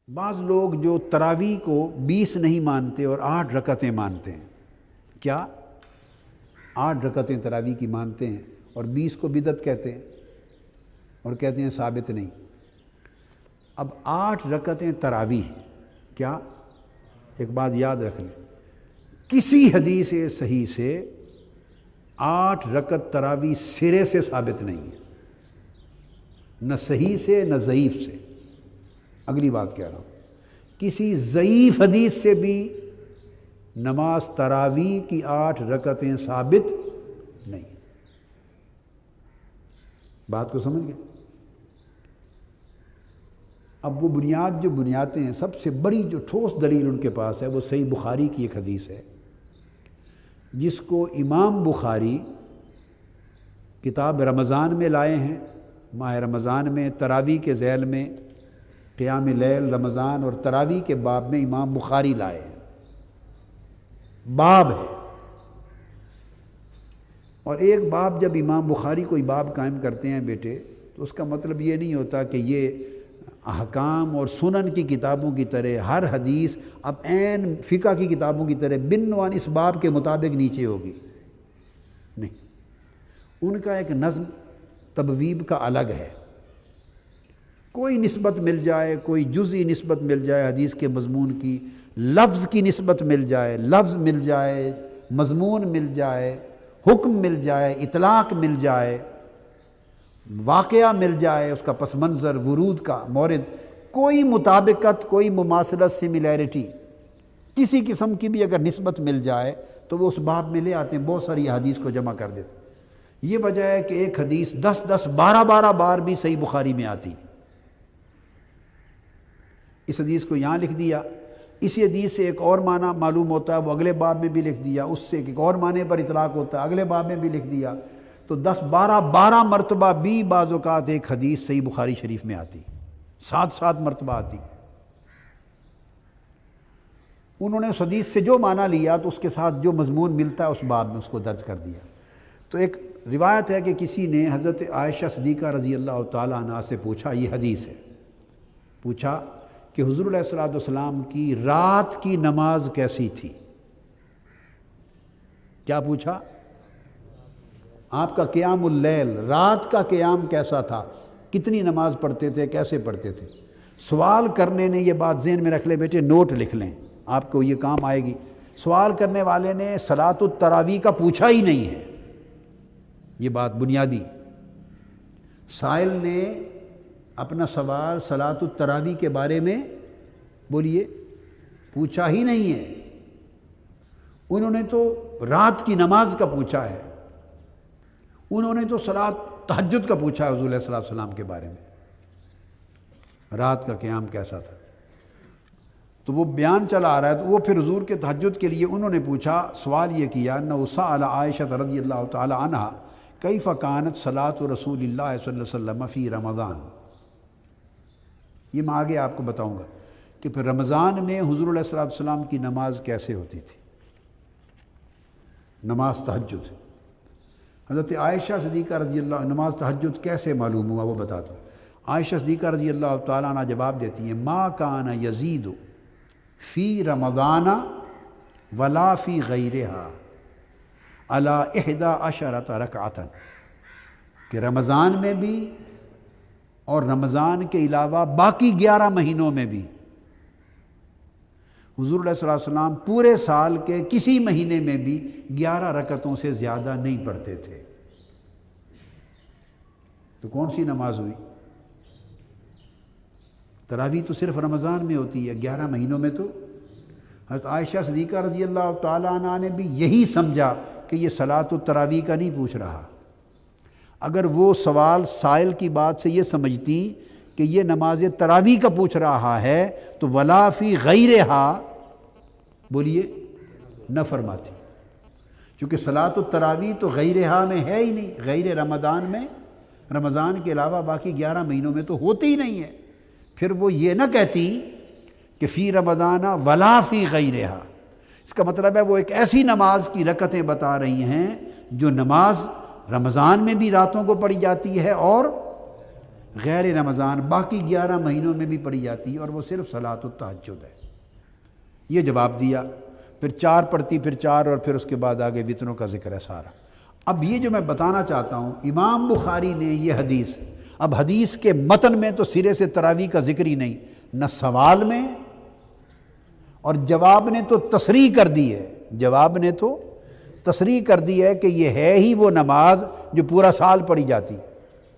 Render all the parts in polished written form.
بعض لوگ جو تراویح کو 20 نہیں مانتے اور 8 رکعتیں مانتے ہیں، کیا 8 رکعتیں تراویح کی مانتے ہیں اور 20 کو بدعت کہتے ہیں اور کہتے ہیں ثابت نہیں۔ اب 8 رکعتیں تراویح، کیا ایک بات یاد رکھ لیں، کسی حدیث صحیح سے 8 رکعت تراویح سرے سے ثابت نہیں ہے، نہ صحیح سے نہ ضعیف سے۔ اگلی بات کہہ رہا ہوں، کسی ضعیف حدیث سے بھی نماز تراویح کی 8 رکعتیں ثابت نہیں۔ بات کو سمجھ گئے؟ اب وہ بنیاد جو بنیادیں ہیں، سب سے بڑی جو ٹھوس دلیل ان کے پاس ہے وہ صحیح بخاری کی ایک حدیث ہے، جس کو امام بخاری کتاب رمضان میں لائے ہیں۔ ماہ رمضان میں تراویح کے ذیل میں قیام لیل، رمضان اور تراویح کے باب میں امام بخاری لائے ہیں، باب ہے۔ اور ایک باب جب امام بخاری کوئی باب قائم کرتے ہیں بیٹے، تو اس کا مطلب یہ نہیں ہوتا کہ یہ احکام اور سنن کی کتابوں کی طرح ہر حدیث اب عین فقہ کی کتابوں کی طرح بنوان اس باب کے مطابق نیچے ہوگی، نہیں۔ ان کا ایک نظم تبویب کا الگ ہے، کوئی نسبت مل جائے، کوئی جزئی نسبت مل جائے حدیث کے مضمون کی، لفظ کی نسبت مل جائے، لفظ مل جائے، مضمون مل جائے، حکم مل جائے، اطلاق مل جائے، واقعہ مل جائے، اس کا پس منظر، ورود کا مورد، کوئی مطابقت، کوئی مماثلت، سملیرٹی کسی قسم کی بھی اگر نسبت مل جائے تو وہ اس باب میں لے آتے ہیں، بہت ساری حدیث کو جمع کر دیتے ہیں۔ یہ وجہ ہے کہ ایک حدیث 10 12 بار بھی صحیح بخاری میں آتی ہے۔ اس حدیث کو یہاں لکھ دیا، اسی حدیث سے ایک اور معنی معلوم ہوتا ہے، وہ اگلے باب میں بھی لکھ دیا، اس سے ایک اور معنی پر اطلاق ہوتا ہے، اگلے باب میں بھی لکھ دیا، تو 12 مرتبہ بھی بعض اوقات ایک حدیث صحیح بخاری شریف میں آتی، 7 مرتبہ آتی۔ انہوں نے اس حدیث سے جو معنی لیا تو اس کے ساتھ جو مضمون ملتا ہے اس باب میں اس کو درج کر دیا۔ تو ایک روایت ہے کہ کسی نے حضرت عائشہ صدیقہ رضی اللہ تعالیٰ عنہا سے پوچھا، یہ حدیث ہے، پوچھا کہ حضور علیہ الصلوۃ والسلام کی رات کی نماز کیسی تھی؟ کیا پوچھا؟ آپ کا قیام اللیل، رات کا قیام کیسا تھا، کتنی نماز پڑھتے تھے، کیسے پڑھتے تھے؟ سوال کرنے نے یہ بات ذہن میں رکھ لیں بیٹے، نوٹ لکھ لیں، آپ کو یہ کام آئے گی۔ سوال کرنے والے نے صلاۃ التراویح کا پوچھا ہی نہیں ہے، یہ بات بنیادی۔ سائل نے اپنا سوال صلاۃ التراویح کے بارے میں بولیے پوچھا ہی نہیں ہے، انہوں نے تو رات کی نماز کا پوچھا ہے، انہوں نے تو صلاۃ تہجد کا پوچھا ہے حضور علیہ الصلوۃ والسلام کے بارے میں، رات کا قیام کیسا تھا۔ تو وہ بیان چلا آ رہا ہے، تو وہ پھر حضور کے تہجد کے لیے انہوں نے پوچھا، سوال یہ کیا، انہ سأل عائشہ رضی اللہ تعالی عنہا کیف کانت صلاۃ رسول اللہ صلی اللہ علیہ وسلم فی رمضان۔ یہ میں آگے آپ کو بتاؤں گا کہ پھر رمضان میں حضور علیہ الصلوۃ والسلام کی نماز کیسے ہوتی تھی، نماز تہجد۔ حضرت عائشہ صدیقہ رضی اللہ عنہ، نماز تہجد کیسے معلوم ہوا وہ بتاتا ہوں۔ عائشہ صدیقہ رضی اللہ تعالیٰ عنہ جواب دیتی ہیں، ما کان یزید فی رمضان ولا فی غیرہا علی 11 رکعۃ، کہ رمضان میں بھی اور رمضان کے علاوہ باقی 11 مہینوں میں بھی حضور علیہ الصلوۃ والسلام پورے سال کے کسی مہینے میں بھی 11 رکعتوں سے زیادہ نہیں پڑھتے تھے۔ تو کون سی نماز ہوئی؟ تراویح تو صرف رمضان میں ہوتی ہے، 11 مہینوں میں تو۔ حضرت عائشہ صدیقہ رضی اللہ تعالیٰ عنہ نے بھی یہی سمجھا کہ یہ صلاۃ التراویح کا نہیں پوچھ رہا۔ اگر وہ سوال سائل کی بات سے یہ سمجھتی کہ یہ نماز تراویح کا پوچھ رہا ہے تو ولا فی غیرہا بولیے نہ فرماتی، چونکہ صلاۃ التراویح تو غیرہا میں ہے ہی نہیں، غیر رمضان میں، رمضان کے علاوہ باقی 11 مہینوں میں تو ہوتی ہی نہیں ہے۔ پھر وہ یہ نہ کہتی کہ فی رمضان ولا فی غیرہا، اس کا مطلب ہے وہ ایک ایسی نماز کی رکعتیں بتا رہی ہیں جو نماز رمضان میں بھی راتوں کو پڑھی جاتی ہے اور غیر رمضان باقی 11 مہینوں میں بھی پڑھی جاتی ہے اور وہ صرف صلاۃ التہجد ہے۔ یہ جواب دیا، پھر 4 پڑھتی، پھر 4 اور پھر اس کے بعد آگے وطروں کا ذکر ہے سارا۔ اب یہ جو میں بتانا چاہتا ہوں، امام بخاری نے یہ حدیث، اب حدیث کے متن میں تو سرے سے تراویح کا ذکر ہی نہیں، نہ سوال میں، اور جواب نے تو تصریح کر دی ہے، جواب نے تو تصریح کر دی ہے کہ یہ ہے ہی وہ نماز جو پورا سال پڑھی جاتی،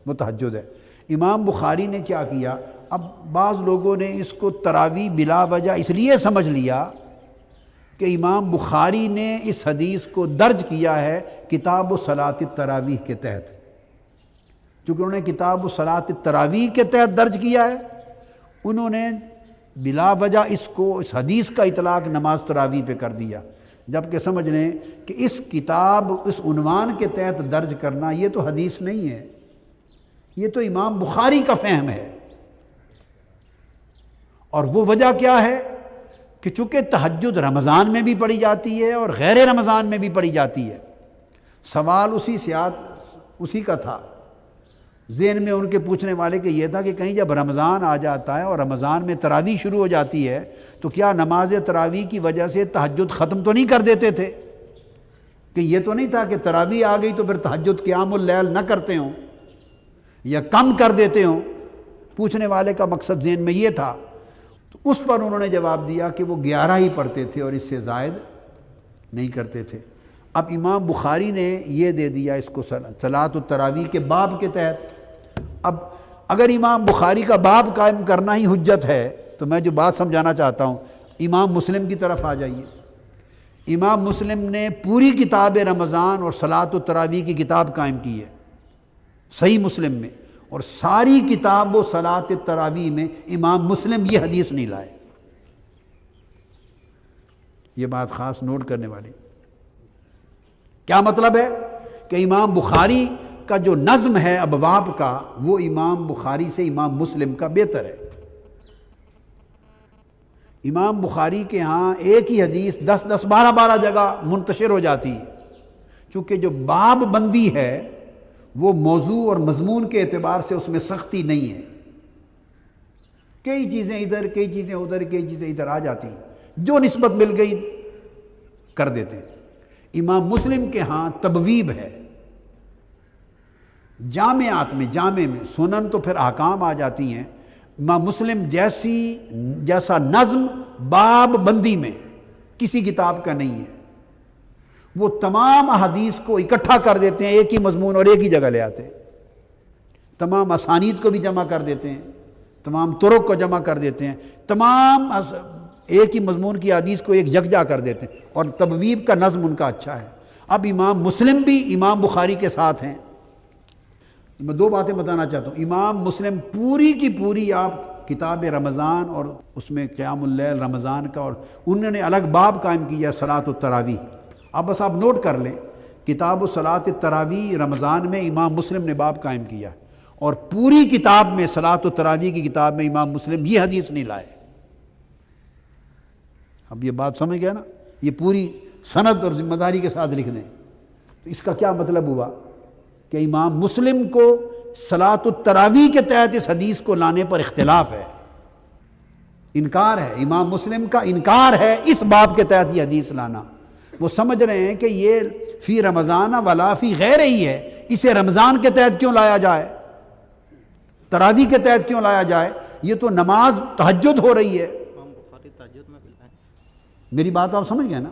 وہ تہجد ہے۔ امام بخاری نے کیا کیا، اب بعض لوگوں نے اس کو تراویح بلا وجہ اس لیے سمجھ لیا کہ امام بخاری نے اس حدیث کو درج کیا ہے کتاب صلاۃ التراویح کے تحت، چونکہ انہوں نے کتاب صلاۃ التراویح کے تحت درج کیا ہے، انہوں نے بلا وجہ اس حدیث کا اطلاق نماز تراویح پہ کر دیا، جبکہ سمجھ لیں کہ اس کتاب اس عنوان کے تحت درج کرنا یہ تو حدیث نہیں ہے، یہ تو امام بخاری کا فہم ہے۔ اور وہ وجہ کیا ہے کہ چونکہ تہجد رمضان میں بھی پڑھی جاتی ہے اور غیر رمضان میں بھی پڑھی جاتی ہے، سوال اسی کا تھا ذہن میں ان کے پوچھنے والے کہ یہ تھا کہ کہیں جب رمضان آ جاتا ہے اور رمضان میں تراویح شروع ہو جاتی ہے تو کیا نماز تراویح کی وجہ سے تہجد ختم تو نہیں کر دیتے تھے؟ کہ یہ تو نہیں تھا کہ تراویح آ گئی تو پھر تہجد قیام اللیل نہ کرتے ہوں یا کم کر دیتے ہوں؟ پوچھنے والے کا مقصد ذہن میں یہ تھا، تو اس پر انہوں نے جواب دیا کہ وہ 11 ہی پڑھتے تھے اور اس سے زائد نہیں کرتے تھے۔ اب امام بخاری نے یہ دے دیا اس کو صلاۃ التراویح کے باب کے تحت۔ اب اگر امام بخاری کا باب قائم کرنا ہی حجت ہے تو میں جو بات سمجھانا چاہتا ہوں، امام مسلم کی طرف آ جائیے۔ امام مسلم نے پوری کتاب رمضان اور صلاۃ التراویح کی کتاب قائم کی ہے صحیح مسلم میں، اور ساری کتاب و صلاۃ التراویح میں امام مسلم یہ حدیث نہیں لائے۔ یہ بات خاص نوٹ کرنے والی۔ کیا مطلب ہے کہ امام بخاری کا جو نظم ہے ابواب کا، وہ امام بخاری سے امام مسلم کا بہتر ہے۔ امام بخاری کے ہاں ایک ہی حدیث 10 12 جگہ منتشر ہو جاتی ہے، چونکہ جو باب بندی ہے وہ موضوع اور مضمون کے اعتبار سے اس میں سختی نہیں ہے، کئی چیزیں ادھر، کئی چیزیں ادھر، کئی چیزیں ادھر آ جاتی ہیں، جو نسبت مل گئی کر دیتے ہیں۔ امام مسلم کے ہاں تبویب ہے، جامعات میں، جامع میں، سنن تو پھر احکام آ جاتی ہیں۔ امام مسلم جیسا نظم باب بندی میں کسی کتاب کا نہیں ہے، وہ تمام احادیث کو اکٹھا کر دیتے ہیں، ایک ہی مضمون اور ایک ہی جگہ لے آتے ہیں، تمام اسانید کو بھی جمع کر دیتے ہیں، تمام طرق کو جمع کر دیتے ہیں، تمام ایک ہی مضمون کی حدیث کو ایک یکجا کر دیتے ہیں، اور تبویب کا نظم ان کا اچھا ہے۔ اب امام مسلم بھی امام بخاری کے ساتھ ہیں۔ میں 2 باتیں بتانا چاہتا ہوں۔ امام مسلم پوری کی پوری آپ کتاب رمضان اور اس میں قیام اللیل رمضان کا، اور انہوں نے الگ باب قائم کیا صلاۃ التراویح۔ اب بس آپ نوٹ کر لیں، کتاب صلاۃ التراویح رمضان میں امام مسلم نے باب قائم کیا، اور پوری کتاب میں صلاۃ التراویح کی کتاب میں امام مسلم یہ حدیث نہیں لائے۔ اب یہ بات سمجھ گیا نا؟ یہ پوری سند اور ذمہ داری کے ساتھ لکھ دیں۔ تو اس کا کیا مطلب ہوا کہ امام مسلم کو صلاۃ التراویح کے تحت اس حدیث کو لانے پر اختلاف ہے، انکار ہے، امام مسلم کا انکار ہے اس باب کے تحت یہ حدیث لانا۔ وہ سمجھ رہے ہیں کہ یہ فی رمضان ولا فی غیر ہی ہے، اسے رمضان کے تحت کیوں لایا جائے، تراویح کے تحت کیوں لایا جائے، یہ تو نماز تہجد ہو رہی ہے۔ میری بات آپ سمجھ گئے نا؟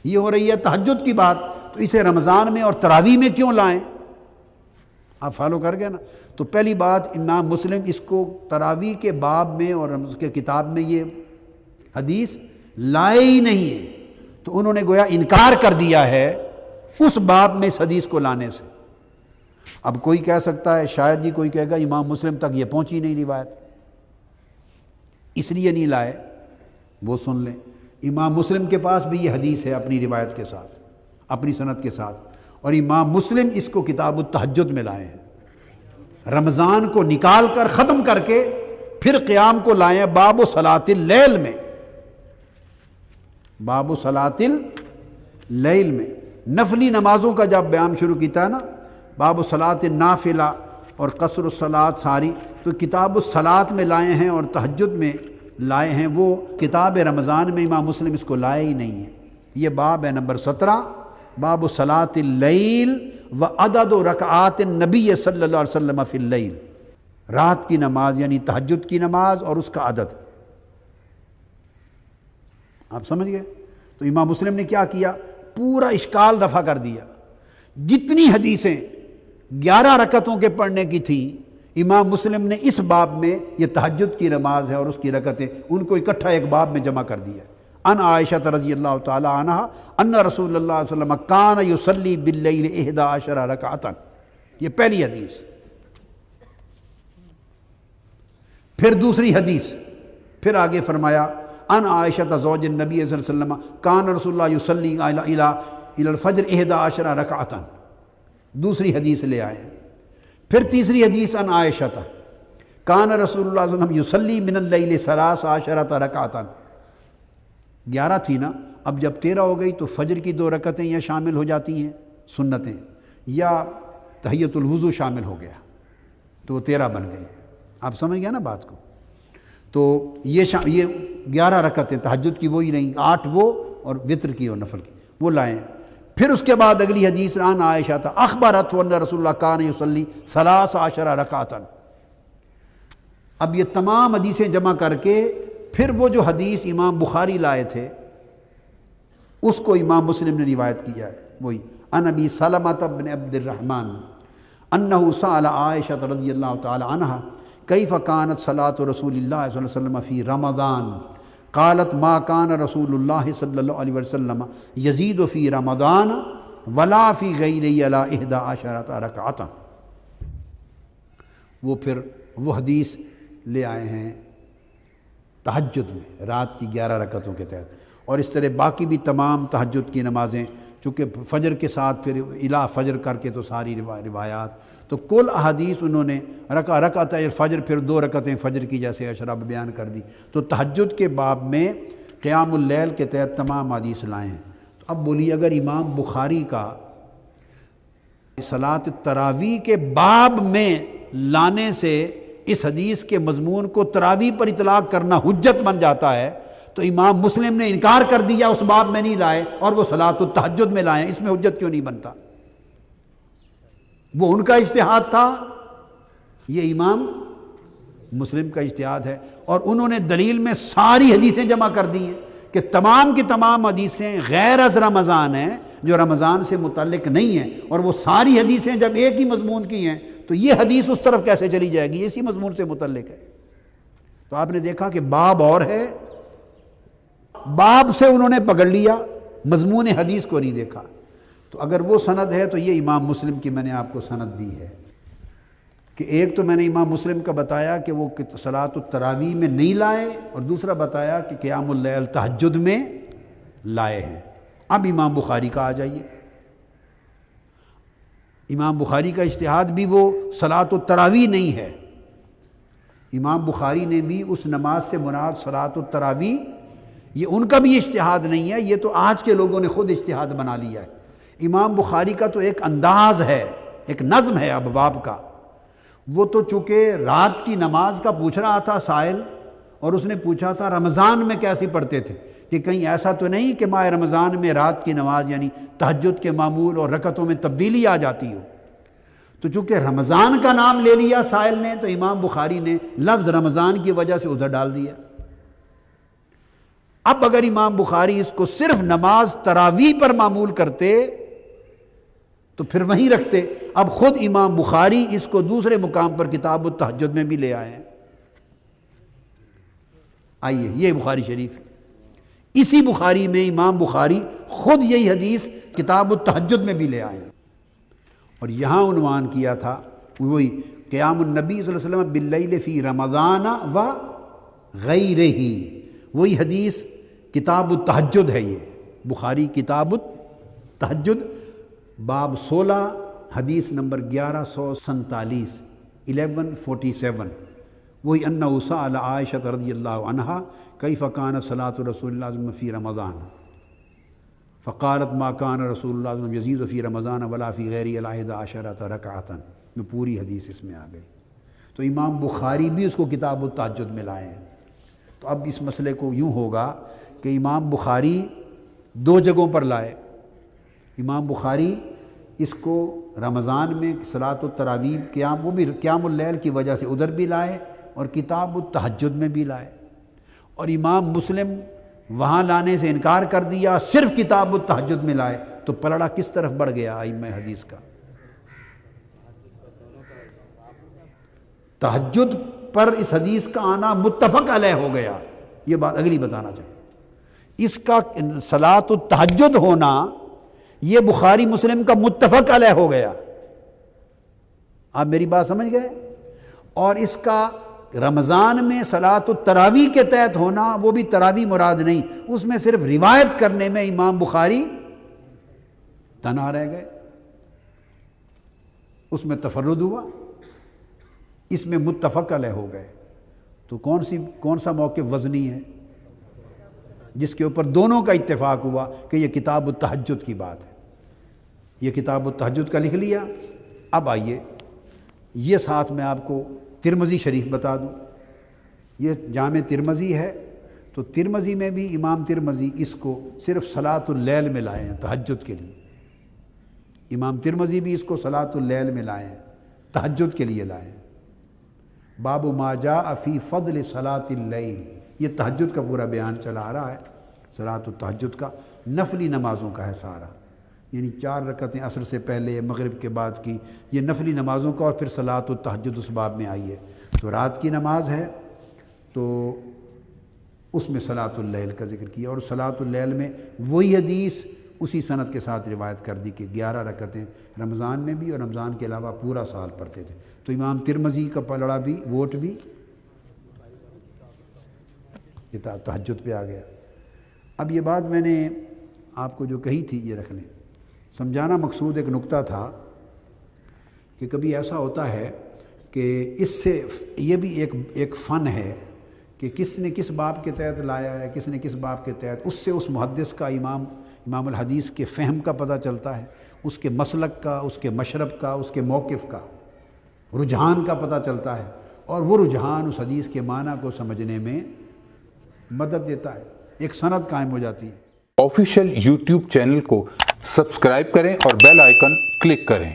یہ ہو رہی ہے تہجد کی بات، تو اسے رمضان میں اور تراویح میں کیوں لائیں؟ آپ فالو کر گئے نا؟ تو پہلی بات، امام مسلم اس کو تراویح کے باب میں اور اس کے کتاب میں یہ حدیث لائے ہی نہیں ہے، تو انہوں نے گویا انکار کر دیا ہے اس باب میں اس حدیث کو لانے سے۔ اب کوئی کہہ سکتا ہے، شاید ہی کوئی کہے گا امام مسلم تک یہ پہنچی نہیں روایت، اس لیے نہیں لائے۔ وہ سن لیں، امام مسلم کے پاس بھی یہ حدیث ہے اپنی روایت کے ساتھ، اپنی سند کے ساتھ، اور امام مسلم اس کو کتاب التہجد میں لائے ہیں، رمضان کو نکال کر ختم کر کے پھر قیام کو لائے ہیں باب صلاۃ اللیل میں، باب صلاۃ اللیل میں۔ نفلی نمازوں کا جب بیان شروع کیتا ہے نا، باب صلاۃ النافلہ اور قصر الصلاۃ ساری، تو کتاب الصلاۃ میں لائے ہیں اور تہجد میں لائے ہیں، وہ کتاب رمضان میں امام مسلم اس کو لائے ہی نہیں ہے۔ یہ باب ہے نمبر 17، باب صلاۃ اللیل و عدد رکعات النبی صلی اللہ علیہ وسلم فی اللیل، رات کی نماز یعنی تہجد کی نماز اور اس کا عدد۔ آپ سمجھ گئے؟ تو امام مسلم نے کیا کیا، پورا اشکال رفع کر دیا۔ جتنی حدیثیں 11 رکعتوں کے پڑھنے کی تھیں، امام مسلم نے اس باب میں، یہ تہجد کی نماز ہے اور اس کی رکعتیں، ان کو اکٹھا ایک باب میں جمع کر دیا۔ ان عائشہ رضی اللہ تعالی عنہا ان رسول اللہ صلی اللہ علیہ وسلم کان یصلی باللیل 11 رکعۃ، یہ پہلی حدیث۔ پھر دوسری حدیث، پھر آگے فرمایا ان عائشہ زوج النبی صلی اللہ علیہ وسلم کان رسول اللہ یصلی الی الفجر 11 رکعۃ، دوسری حدیث لے آئے۔ پھر تیسری حدیث ان عائشہ کان رسول اللہ صلی اللہ علیہ وسلم یصلی من اللیل 13 رکعۃ، 11 تھی نا، اب جب 13 ہو گئی تو فجر کی 2 رکعتیں یا شامل ہو جاتی ہیں سنتیں، یا تحیۃ الوضو شامل ہو گیا تو وہ 13 بن گئی۔ آپ سمجھ گئے نا بات کو؟ تو یہ 11 رکعتیں تہجد کی وہی نہیں، 8 وہ اور وطر کی اور نفل کی وہ لائیں۔ پھر اس کے بعد اگلی حدیث عن عائشہ اخبرت ان رسول اللہ کان یصلی 13 رکعۃ۔ اب یہ تمام حدیثیں جمع کر کے پھر وہ جو حدیث امام بخاری لائے تھے اس کو امام مسلم نے روایت کیا ہے، وہی ان ابی سلمہ بن عبد الرحمن انہ سأل عائشہ رضی اللہ تعالی عنہا کیف کانت صلاۃ رسول اللہ صلی اللہ علیہ وسلم فی رمضان قالت ما کان رسول اللہ صلی اللہ علیہ وسلم یزید فی رمضان ولا فی غیرہ علی 11 رکعۃ۔ وہ پھر وہ حدیث لے آئے ہیں تہجد میں، رات کی 11 رکعتوں کے تحت، اور اس طرح باقی بھی تمام تہجد کی نمازیں، چونکہ فجر کے ساتھ پھر الا فجر کر کے تو ساری روایات، تو کل احادیث انہوں نے رکعت فجر، پھر 2 رکعتیں فجر کی جیسے اشرب بیان کر دی، تو تہجد کے باب میں قیام اللیل کے تحت تمام حدیث لائے ہیں۔ تو اب بولیے اگر امام بخاری کا صلاۃ التراویح کے باب میں لانے سے اس حدیث کے مضمون کو تراویح پر اطلاق کرنا حجت بن جاتا ہے، تو امام مسلم نے انکار کر دیا، اس باب میں نہیں لائے اور وہ صلاۃ التہجد میں لائے، اس میں حجت کیوں نہیں بنتا؟ وہ ان کا اجتہاد تھا، یہ امام مسلم کا اجتہاد ہے، اور انہوں نے دلیل میں ساری حدیثیں جمع کر دی ہیں کہ تمام کی تمام حدیثیں غیر از رمضان ہیں، جو رمضان سے متعلق نہیں ہیں، اور وہ ساری حدیثیں جب ایک ہی مضمون کی ہیں تو یہ حدیث اس طرف کیسے چلی جائے گی، اسی مضمون سے متعلق ہے۔ تو آپ نے دیکھا کہ باب اور ہے، باب سے انہوں نے پکڑ لیا، مضمون حدیث کو نہیں دیکھا۔ تو اگر وہ سند ہے تو یہ امام مسلم کی میں نے آپ کو سند دی ہے، کہ ایک تو میں نے امام مسلم کا بتایا کہ وہ صلاۃ التراویح میں نہیں لائے، اور دوسرا بتایا کہ قیام اللیل تہجد میں لائے ہیں۔ اب امام بخاری کا آ جائیے، امام بخاری کا اجتہاد بھی وہ صلاۃ التراویح نہیں ہے، امام بخاری نے بھی اس نماز سے مراد صلاۃ التراویح، یہ ان کا بھی اجتہاد نہیں ہے، یہ تو آج کے لوگوں نے خود اجتہاد بنا لیا ہے۔ امام بخاری کا تو ایک انداز ہے، ایک نظم ہے ابواب کا، وہ تو چونکہ رات کی نماز کا پوچھ رہا تھا سائل، اور اس نے پوچھا تھا رمضان میں کیسے پڑھتے تھے، کہ کہیں ایسا تو نہیں کہ ماہ رمضان میں رات کی نماز یعنی تہجد کے معمول اور رکعتوں میں تبدیلی آ جاتی ہو۔ تو چونکہ رمضان کا نام لے لیا سائل نے، تو امام بخاری نے لفظ رمضان کی وجہ سے ادھر ڈال دیا۔ اب اگر امام بخاری اس کو صرف نماز تراویح پر معمول کرتے تو پھر وہیں رکھتے، اب خود امام بخاری اس کو دوسرے مقام پر کتاب التہجد میں بھی لے آئے ہیں۔ آئیے یہ بخاری شریف، اسی بخاری میں امام بخاری خود یہی حدیث کتاب التہجد میں بھی لے آئے ہیں، اور یہاں عنوان کیا تھا وہی قیام النبی صلی اللہ علیہ وسلم باللیل فی رمضان و غیرہ، وہی حدیث کتاب التہجد ہے، یہ بخاری کتاب التہجد باب 16 حدیث نمبر 1147 1147، وہی انہ سأل عائشہ رضی اللہ عنہا کیف کانت صلاۃ رسول اللہ صلی اللہ علیہ وسلم فی رمضان فقالت ما کان رسول اللہ صلی اللہ علیہ وسلم یزید فی رمضان ولا فی غیرہ علی 11 رکعۃ۔ میں پوری حدیث اس میں آ گئی۔ تو امام بخاری بھی اس کو کتاب التہجد میں لائے ہیں۔ تو اب اس مسئلے کو یوں ہوگا کہ امام بخاری دو جگہوں پر لائے۔ امام بخاری اس کو رمضان میں صلاۃ التراویح قیام، وہ بھی قیام اللیل کی وجہ سے ادھر بھی لائے اور کتاب التہجد میں بھی لائے، اور امام مسلم وہاں لانے سے انکار کر دیا، صرف کتاب التہجد میں لائے۔ تو پلڑا کس طرف بڑھ گیا ائمہ حدیث کا؟ تہجد پر اس حدیث کا آنا متفق علیہ ہو گیا۔ یہ بات اگلی بتانا چاہوں، اس کا صلاۃ التہجد ہونا یہ بخاری مسلم کا متفق علیہ ہو گیا۔ آپ میری بات سمجھ گئے؟ اور اس کا رمضان میں صلاۃ التراویح کے تحت ہونا، وہ بھی تراویح مراد نہیں، اس میں صرف روایت کرنے میں امام بخاری تنہا رہ گئے، اس میں تفرد ہوا، اس میں متفق علیہ ہو گئے۔ تو کون سا موقف وزنی ہے جس کے اوپر دونوں کا اتفاق ہوا کہ یہ کتاب التہجد کی بات ہے؟ یہ کتاب التہجد کا لکھ لیا۔ اب آئیے یہ ساتھ میں آپ کو ترمذی شریف بتا دوں۔ یہ جامع ترمذی ہے، تو ترمذی میں بھی امام ترمذی اس کو صرف صلاۃ اللیل میں لائے ہیں، تہجد کے لیے۔ امام ترمذی بھی اس کو صلاۃ اللیل میں لائے ہیں، تہجد کے لیے لائے ہیں۔ باب ما جاء فی فضل صلاۃ اللیل، یہ تہجد کا پورا بیان چلا آ رہا ہے، صلاۃ التہجد کا، نفلی نمازوں کا ہے سارا، یعنی 4 رکعتیں عصر سے پہلے مغرب کے بعد کی، یہ نفلی نمازوں کا، اور پھر صلاۃ التہجد اس باب میں آئی ہے۔ تو رات کی نماز ہے تو اس میں صلاۃ اللیل کا ذکر کیا، اور صلاۃ اللیل میں وہی حدیث اسی سند کے ساتھ روایت کر دی کہ 11 رکعتیں رمضان میں بھی اور رمضان کے علاوہ پورا سال پڑھتے تھے۔ تو امام ترمذی کا پلڑا بھی، ووٹ بھی تہجد پہ آ گیا۔ اب یہ بات میں نے آپ کو جو کہی تھی یہ رکھ لیں، سمجھانا مقصود ایک نقطہ تھا کہ کبھی ایسا ہوتا ہے کہ اس سے یہ بھی ایک فن ہے کہ کس نے کس باب کے تحت لایا ہے، کس نے کس باب کے تحت، اس سے اس محدث کا، امام الحدیث کے فہم کا پتہ چلتا ہے، اس کے مسلک کا، اس کے مشرب کا، اس کے موقف کا، رجحان کا پتہ چلتا ہے، اور وہ رجحان اس حدیث کے معنی کو سمجھنے میں مدد دیتا ہے، ایک سند قائم ہو جاتی ہے۔ آفیشیل یوٹیوب چینل کو سبسکرائب کریں اور بیل آئیکن کلک کریں۔